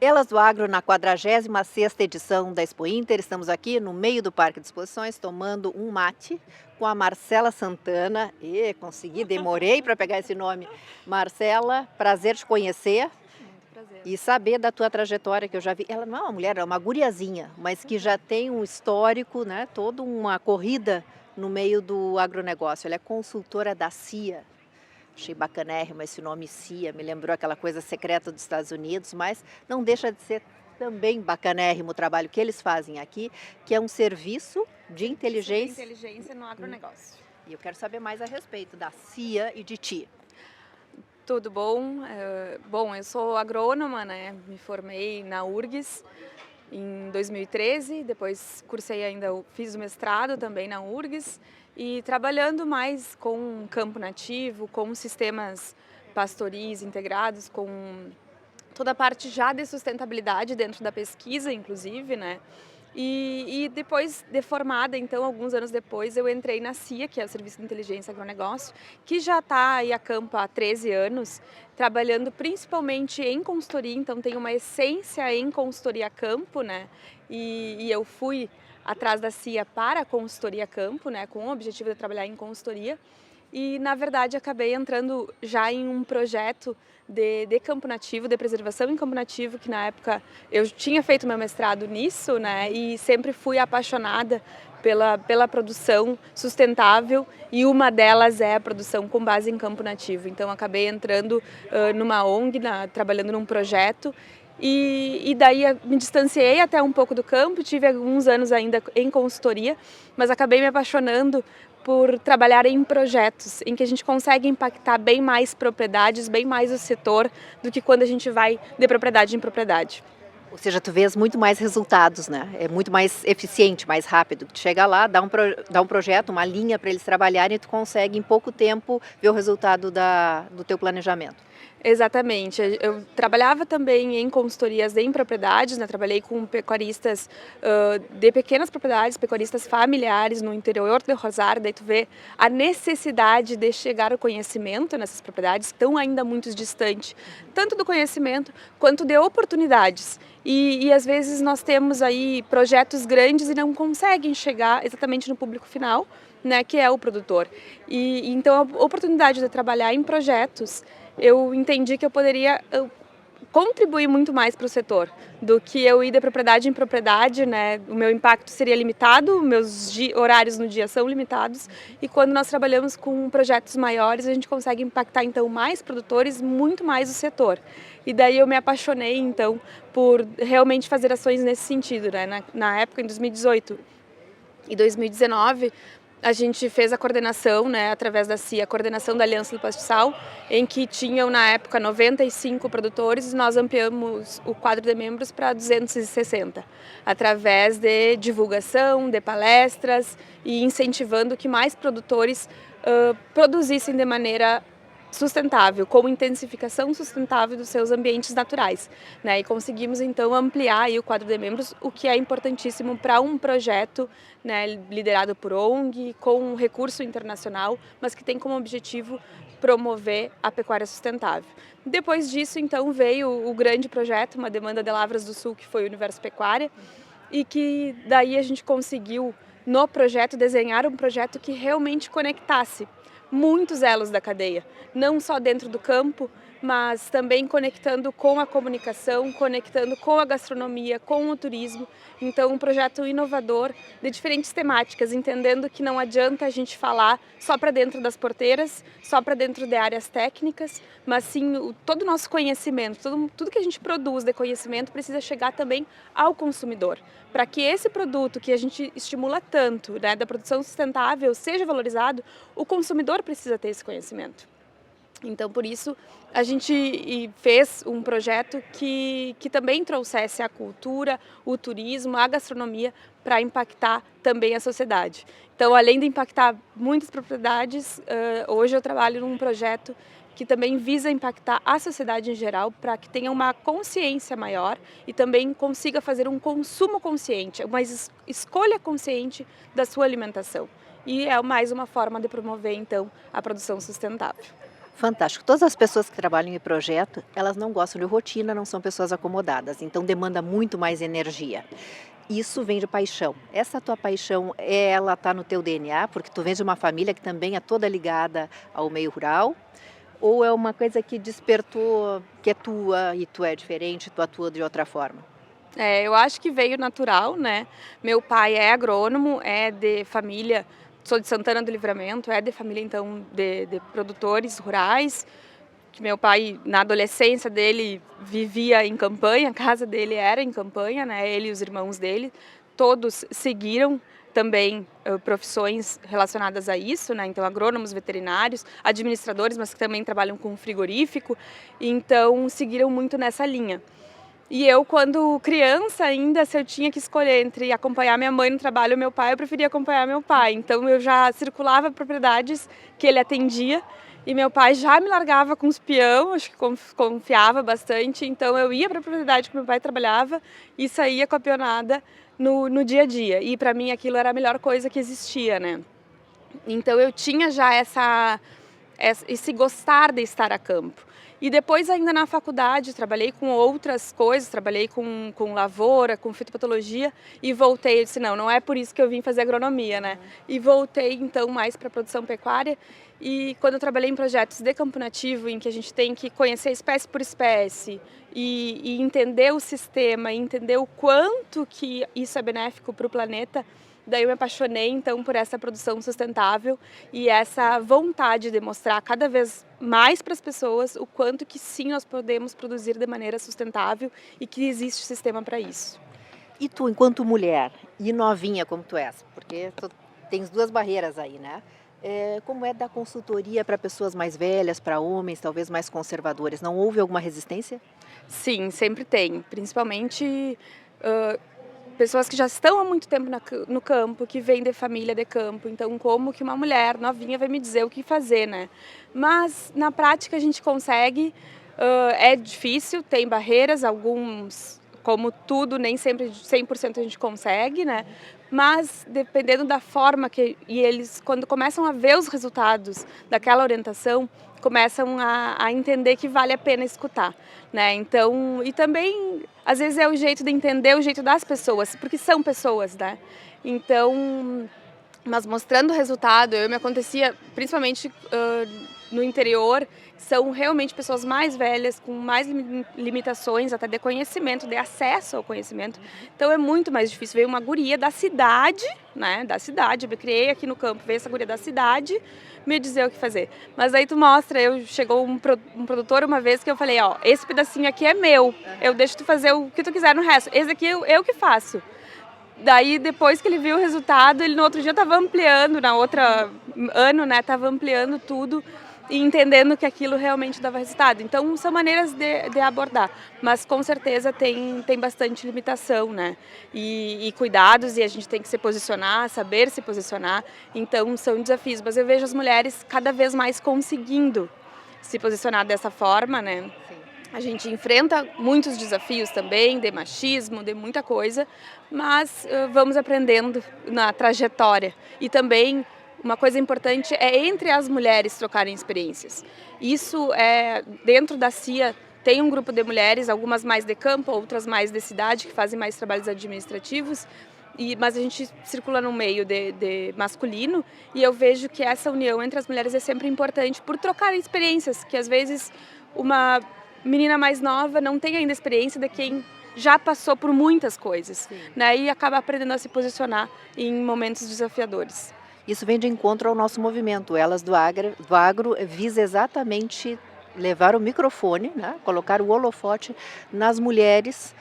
Elas do Agro na 46ª edição da Expo Inter. Estamos aqui no meio do Parque de Exposições tomando um mate com a Marcela Santana. Consegui, demorei para pegar esse nome. Marcela, prazer te conhecer Muito prazer. e saber da tua trajetória, que eu já vi. Ela não é uma mulher, é uma guriazinha, mas que já tem um histórico, né? Toda uma corrida no meio do agronegócio. Ela é consultora da CIA. Achei bacanérrimo esse nome CIA, me lembrou aquela coisa secreta dos Estados Unidos, mas não deixa de ser também bacanérrimo o trabalho que eles fazem aqui, que é um serviço de inteligência. Inteligência no agronegócio. E eu quero saber mais a respeito da CIA e de ti. Tudo bom? Bom, eu sou agrônoma, né? Me formei na URGS em 2013, depois cursei ainda, fiz o mestrado também na URGS e trabalhando mais com campo nativo, com sistemas pastoris integrados, com toda a parte já de sustentabilidade dentro da pesquisa, inclusive, né? E depois de formada, então, alguns anos depois, eu entrei na CIA, que é o Serviço de Inteligência Agronegócio, que já está aí a campo há 13 anos, trabalhando principalmente em consultoria, então tem uma essência em consultoria a campo, né? E eu fui atrás da CIA para a consultoria a campo, né? Com o objetivo de trabalhar em consultoria. E, na verdade, acabei entrando já em um projeto de campo nativo, de preservação em campo nativo, que na época eu tinha feito meu mestrado nisso, né, e sempre fui apaixonada pela produção sustentável, e uma delas é a produção com base em campo nativo. Então, acabei entrando numa ONG, trabalhando num projeto, e daí me distanciei até um pouco do campo, tive alguns anos ainda em consultoria, mas acabei me apaixonando por trabalhar em projetos em que a gente consegue impactar bem mais propriedades, bem mais o setor, do que quando a gente vai de propriedade em propriedade. Ou seja, tu vês muito mais resultados, né? É muito mais eficiente, mais rápido. Tu chega lá, dá um projeto, uma linha para eles trabalharem e tu consegue em pouco tempo ver o resultado do teu planejamento. Exatamente. Eu trabalhava também em consultorias em propriedades, né? Trabalhei com pecuaristas de pequenas propriedades, pecuaristas familiares no interior de Rosário. Daí tu vê a necessidade de chegar ao conhecimento nessas propriedades, tão ainda muito distantes, tanto do conhecimento quanto de oportunidades. E às vezes nós temos aí projetos grandes e não conseguem chegar exatamente no público final, né, que é o produtor. E então a oportunidade de trabalhar em projetos, eu entendi que eu poderia contribuir muito mais para o setor do que eu ir de propriedade em propriedade, né? O meu impacto seria limitado, meus horários no dia são limitados, e quando nós trabalhamos com projetos maiores, a gente consegue impactar então mais produtores, muito mais o setor. E daí eu me apaixonei então por realmente fazer ações nesse sentido, né? Na época, em 2018 e 2019, a gente fez a coordenação, né, através da CIA, a coordenação da Aliança do Pastiçal, em que tinham na época 95 produtores, e nós ampliamos o quadro de membros para 260, através de divulgação, de palestras e incentivando que mais produtores produzissem de maneira sustentável, como intensificação sustentável dos seus ambientes naturais, né? E conseguimos então ampliar aí o quadro de membros, o que é importantíssimo para um projeto, né, liderado por ONG, com um recurso internacional, mas que tem como objetivo promover a pecuária sustentável. Depois disso, então, veio o grande projeto, uma demanda de Lavras do Sul, que foi o Universo Pecuária, e que daí a gente conseguiu, no projeto, desenhar um projeto que realmente conectasse muitos elos da cadeia, não só dentro do campo, mas também conectando com a comunicação, conectando com a gastronomia, com o turismo. Então, um projeto inovador de diferentes temáticas, entendendo que não adianta a gente falar só para dentro das porteiras, só para dentro de áreas técnicas, mas sim todo o nosso conhecimento, tudo que a gente produz de conhecimento precisa chegar também ao consumidor, para que esse produto que a gente estimula tanto, né, da produção sustentável, seja valorizado, o consumidor precisa ter esse conhecimento. Então, por isso, a gente fez um projeto que também trouxesse a cultura, o turismo, a gastronomia para impactar também a sociedade. Então, além de impactar muitas propriedades, hoje eu trabalho num projeto que também visa impactar a sociedade em geral para que tenha uma consciência maior e também consiga fazer um consumo consciente, uma escolha consciente da sua alimentação. E é mais uma forma de promover, então, a produção sustentável. Fantástico. Todas as pessoas que trabalham em projeto, elas não gostam de rotina, não são pessoas acomodadas, então demanda muito mais energia. Isso vem de paixão. Essa tua paixão, ela tá no teu DNA, porque tu vens de uma família que também é toda ligada ao meio rural, ou é uma coisa que despertou, que é tua e tu é diferente, tu atua de outra forma? Eu acho que veio natural, né. Meu pai é agrônomo, é de família, sou de Santana do Livramento, é de família então de produtores rurais, que meu pai na adolescência dele vivia em campanha, a casa dele era em campanha, né, ele e os irmãos dele, todos seguiram também, profissões relacionadas a isso, né, então agrônomos, veterinários, administradores, mas que também trabalham com frigorífico, então seguiram muito nessa linha. E eu, quando criança ainda, se eu tinha que escolher entre acompanhar minha mãe no trabalho ou meu pai, eu preferia acompanhar meu pai. Então eu já circulava propriedades que ele atendia e meu pai já me largava com os peão, acho que confiava bastante. Então eu ia para a propriedade que meu pai trabalhava e saía com a peonada no dia a dia. E para mim aquilo era a melhor coisa que existia, né? Então eu tinha já esse gostar de estar a campo. E depois ainda na faculdade trabalhei com outras coisas, trabalhei com lavoura, com fitopatologia e voltei, eu disse não é por isso que eu vim fazer agronomia, né? E voltei então mais para a produção pecuária e quando eu trabalhei em projetos de campo nativo, em que a gente tem que conhecer espécie por espécie e entender o sistema, e entender o quanto que isso é benéfico para o planeta, daí eu me apaixonei então por essa produção sustentável e essa vontade de mostrar cada vez mais para as pessoas o quanto que sim nós podemos produzir de maneira sustentável e que existe sistema para isso. E tu, enquanto mulher e novinha como tu és, porque tu tens 2 barreiras aí, né? Como é dar consultoria para pessoas mais velhas, para homens, talvez mais conservadores? Não houve alguma resistência? Sim, sempre tem, principalmente pessoas que já estão há muito tempo no campo, que vêm de família de campo, então como que uma mulher novinha vai me dizer o que fazer, né? Mas na prática a gente consegue, é difícil, tem barreiras, alguns, como tudo, nem sempre 100% a gente consegue, né? Mas dependendo da forma e eles quando começam a ver os resultados daquela orientação, começam a entender que vale a pena escutar, né? Então, e também às vezes é o jeito de entender o jeito das pessoas, porque são pessoas, né? Então, mas mostrando o resultado, me acontecia principalmente no interior, são realmente pessoas mais velhas, com mais limitações, até de conhecimento, de acesso ao conhecimento. Então é muito mais difícil. Veio uma guria da cidade, né? Da cidade, eu me criei aqui no campo, veio essa guria da cidade me dizer o que fazer. Mas aí tu mostra, chegou um produtor uma vez que eu falei, ó, esse pedacinho aqui é meu, eu deixo tu fazer o que tu quiser no resto, esse aqui eu que faço. Daí, depois que ele viu o resultado, ele no outro dia estava ampliando, na outra ano, né, estava ampliando tudo e entendendo que aquilo realmente dava resultado. Então, são maneiras de abordar, mas com certeza tem bastante limitação, né, e cuidados, e a gente tem que se posicionar, saber se posicionar, então são desafios. Mas eu vejo as mulheres cada vez mais conseguindo se posicionar dessa forma, né. A gente enfrenta muitos desafios também, de machismo, de muita coisa, mas vamos aprendendo na trajetória. E também uma coisa importante é entre as mulheres trocarem experiências. Isso é dentro da CIA. Tem um grupo de mulheres, algumas mais de campo, outras mais de cidade, que fazem mais trabalhos administrativos, mas a gente circula no meio de masculino e eu vejo que essa união entre as mulheres é sempre importante por trocar experiências, que às vezes uma menina mais nova não tem ainda experiência de quem já passou por muitas coisas, né? E acaba aprendendo a se posicionar em momentos desafiadores. Isso vem de encontro ao nosso movimento. Elas do Agro visa exatamente levar o microfone, né, colocar o holofote nas mulheres,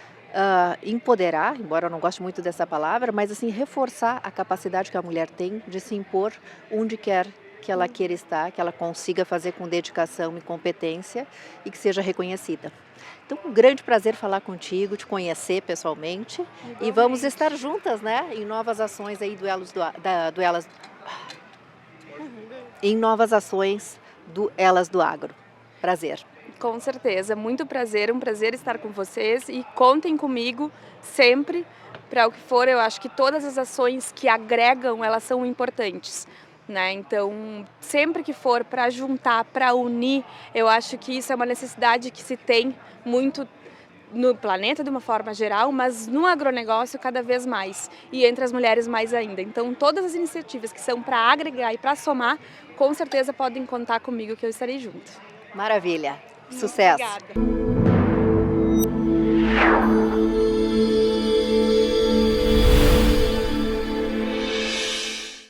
empoderar, embora eu não goste muito dessa palavra, mas assim, reforçar a capacidade que a mulher tem de se impor onde quer que ela queira estar, que ela consiga fazer com dedicação e competência e que seja reconhecida. Então, um grande prazer falar contigo, te conhecer pessoalmente e vamos estar juntas, né, em novas ações aí em novas ações do Elas do Agro. Prazer. Com certeza, muito prazer, um prazer estar com vocês e contem comigo sempre para o que for. Eu acho que todas as ações que agregam, elas são importantes. né? Então, sempre que for para juntar, para unir, eu acho que isso é uma necessidade que se tem muito no planeta de uma forma geral, mas no agronegócio cada vez mais, e entre as mulheres mais ainda. Então, todas as iniciativas que são para agregar e para somar, com certeza podem contar comigo que eu estarei junto. Maravilha. Muito Sucesso. obrigada.